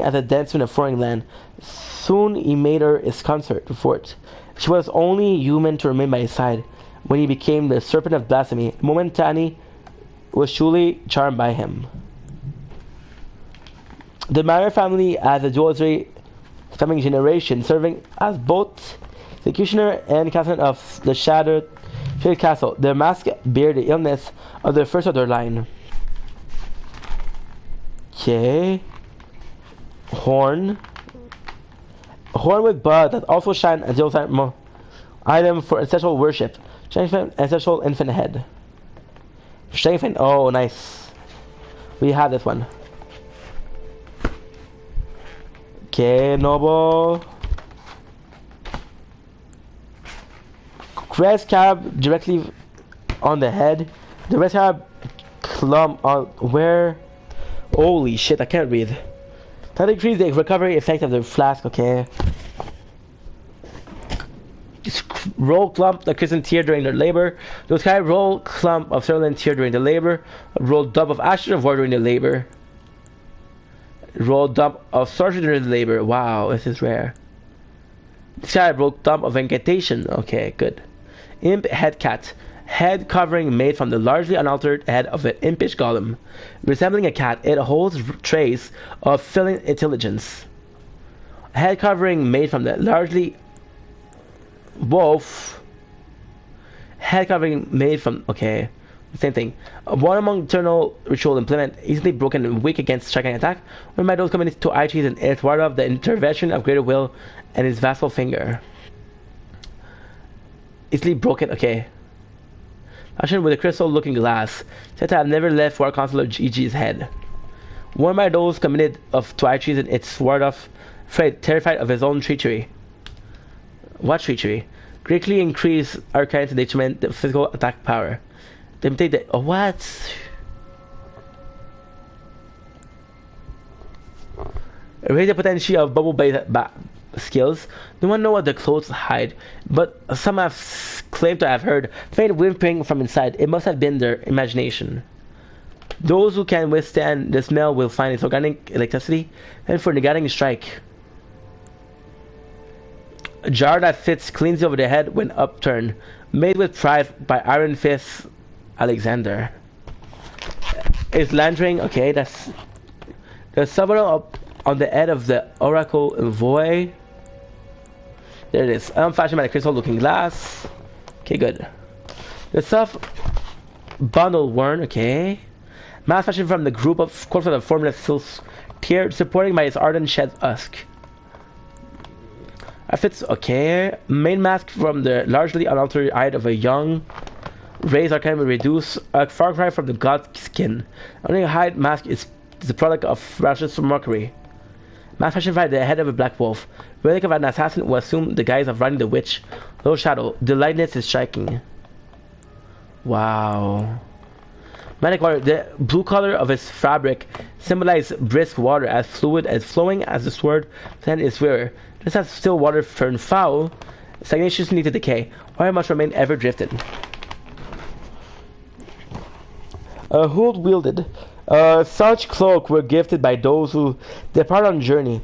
as a dancer in a foreign land. Soon he made her his consort for it. She was only human to remain by his side. When he became the serpent of blasphemy, the moment Tani was truly charmed by him. The Mara family has a duality coming generation, serving as both executioner and captain of the shattered castle. Their mask bear the illness of the first of their line. Okay. Horn with bud that also shine as the item for ancestral worship. Strengthen ancestral infant head. Strengthen. Oh, nice. We have this one. Okay, noble. Crest cab directly on the head. The rest cab clump on where. Holy shit! I can't read. That increase the recovery effect of the flask. Okay. Roll clump the crimson tear during their labor. Those kind of roll clump of cerulean tear during the labor. Roll dump of ashes of war during the labor. Roll dump of sorcery during the labor. Wow, this is rare. This guy roll dump of incantation. Okay, good. Imp head cat. Head covering made from the largely unaltered head of an impish golem. Resembling a cat, it holds trace of feline intelligence. Head covering made from the largely wolf. Head covering made from okay, same thing. One among eternal ritual implement easily broken and weak against striking attack. When my those coming to Aichi's and it ward off the intervention of greater will and his vassal finger. Easily broken. Okay. Action with a crystal looking glass. Said to have never left War Counselor GG's head. Warned by those committed of to Aichi's and its ward off, afraid, terrified of his own treachery. What treachery? Greatly increase arcane to detriment the physical attack power. Imitate the what? Raise the potential of bubble-based skills. No one know what the clothes hide, but some have claimed to have heard faint whimpering from inside. It must have been their imagination. Those who can withstand the smell will find its organic electricity, and for negating strike. A jar that fits cleanly over the head when upturned, made with pride by Iron Fist Alexander. Is Landring okay? That's there's several up on the head of the Oracle Envoy. There it is. Fashioned by the crystal looking glass. Okay, good. The stuff bundle worn, okay. Mask fashioned from the group of corpses of formless silks tier supporting by its ardent shed husk. Outfits, okay. Main mask from the largely unaltered hide of a young race arcane will reduce a far cry from the god skin. Only hide mask is the product of Rashes Mercury. Mask fashioned by the head of a black wolf. Relic of an assassin who assumed the guise of riding the witch. Low shadow. The lightness is striking. Wow. Magic water. The blue color of its fabric symbolizes brisk water as fluid as flowing as the sword then is wearer. Just as still water turn foul, stagnation need to decay. Water must remain ever drifted. Hood wielded. Such cloak were gifted by those who depart on journey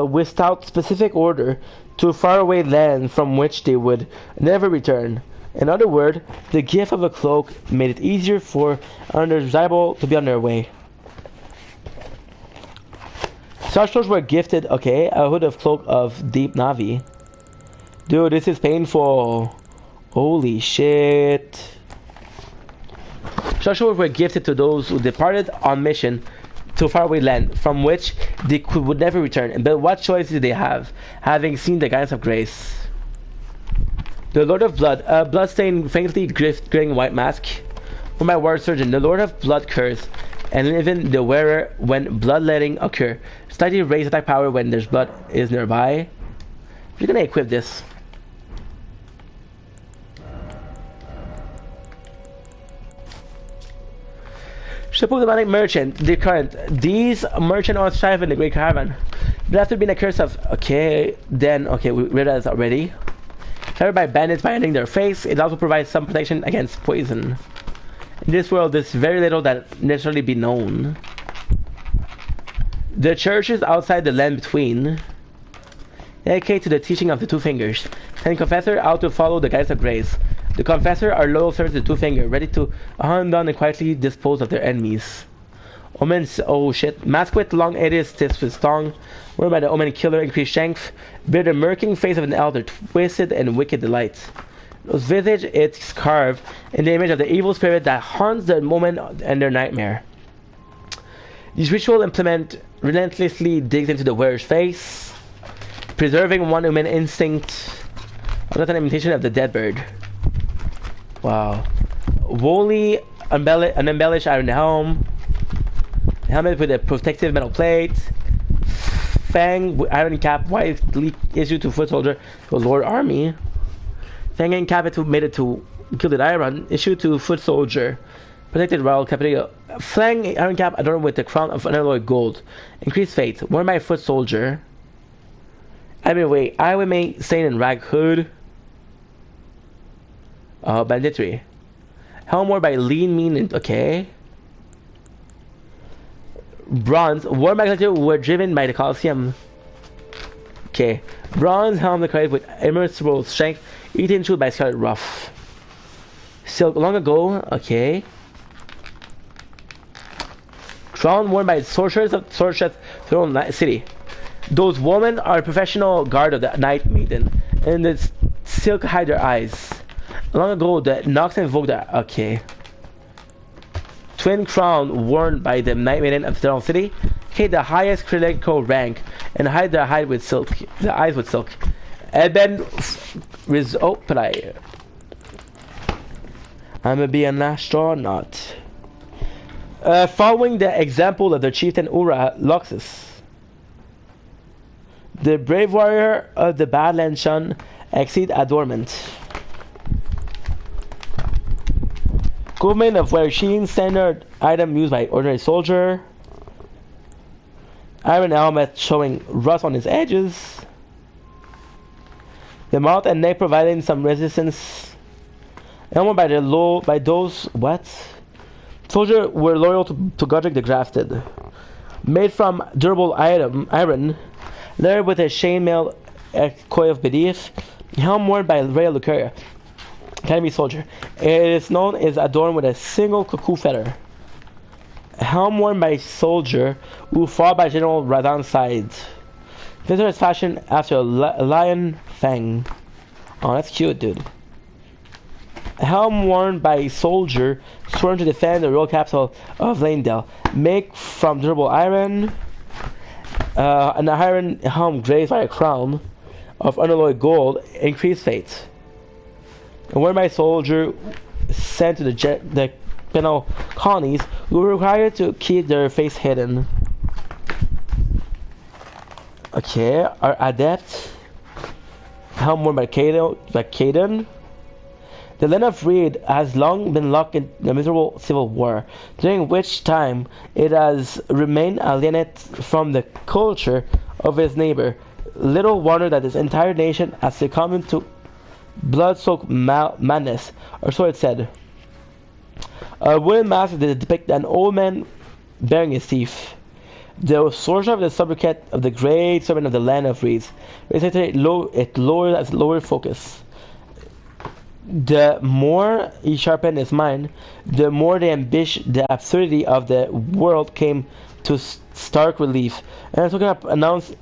without specific order to faraway land from which they would never return. In other words, the gift of a cloak made it easier for undesirable to be on their way. Such clothes were gifted, okay, a hood of cloak of deep Navi. Dude, this is painful. Holy shit. Such clothes were gifted to those who departed on mission to faraway land from which they would never return. But what choice did they have, having seen the guidance of grace? The Lord of Blood, a blood-stained, faintly grinning white mask. For my ward surgeon, the Lord of Blood curse, and even the wearer when bloodletting occur. Slightly raise attack power when there's blood is nearby. We're gonna equip this. Diplomatic merchant, the current. These merchant are strive in the Great Caravan. But after being a curse of okay, then okay, we read that already. Covered by bandits by hitting their face, it also provides some protection against poison. In this world, there's very little that necessarily be known. The churches outside the land between dedicate to the teaching of the two fingers. Send confessor out to follow the guidance of grace. The confessor are loyal servants of the two finger, ready to hunt down and quietly dispose of their enemies. Omens, oh shit. Mask with long edges, tips with tongue. Worn by the omen killer, increased strength. Bear the murking face of an elder, twisted and wicked delight. Whose visage is carved in the image of the evil spirit that haunts the moment and their nightmare. These rituals implement relentlessly digs into the wearer's face, preserving one human instinct. Not an imitation of the dead bird. Wow. Wholly unembellished iron helm. Helmet with a protective metal plate. Fang iron cap widely issued to foot soldier to Lord Army. Fang and cap made it to gilded iron issued to foot soldier. Protected royal capital. Fang iron cap adorned with the crown of unalloyed gold. Increased fate. Worn by a foot soldier. I mean wait, I would make stain and rag hood. Banditry. Helm worn by lean mean and okay. Bronze. War magnetic were driven by the Colosseum. Okay. Bronze helm decorated with immeasurable strength, eaten through by scarlet ruff. Silk long ago. Okay. Crown worn by sorcerers of Throne City. Those women are professional guard of the Night Maiden, and the silk hide their eyes. Long ago, the Nox invoked the okay. Twin crown worn by the Night Maiden of Throne City, hid the highest critical rank, and hide the eyes with silk. Eben Rizopelai. I'ma be an astronaut. Following the example of the chieftain Ura Luxus, the brave warrior of the Badlands shun exceed adornment. Equipment of wear sheen, standard item used by ordinary soldier. Iron helmet showing rust on its edges. The mouth and neck providing some resistance. Helmet by those what? Soldiers were loyal to Godric the Grafted. Made from durable iron, layered with a chainmail coil of beneath. Helm worn by Rhea Lucaria. Academy soldier. It is known as adorned with a single cuckoo feather. Helm worn by soldier who fought by General Radon's side. Feather is fashioned after a lion fang. Oh, that's cute, dude. Helm worn by soldier sworn to defend the royal capital of Lanedale. Made from durable iron. An iron helm graced by a crown of unalloyed gold. Increased fate. And worn by soldier sent to the penal colonies who were required to keep their face hidden. Okay, our adept. Helm worn by Caden. The land of Reed has long been locked in a miserable civil war, during which time it has remained alienated from the culture of its neighbor. Little wonder that this entire nation has succumbed to blood-soaked madness, or so it said. A wooden mask depicts an old man bearing his teeth. The sorcerer of the sobriquet of the great servant of the land of reeds. It lowered focus. The more he sharpened his mind, the more the absurdity of the world came to stark relief. And so announced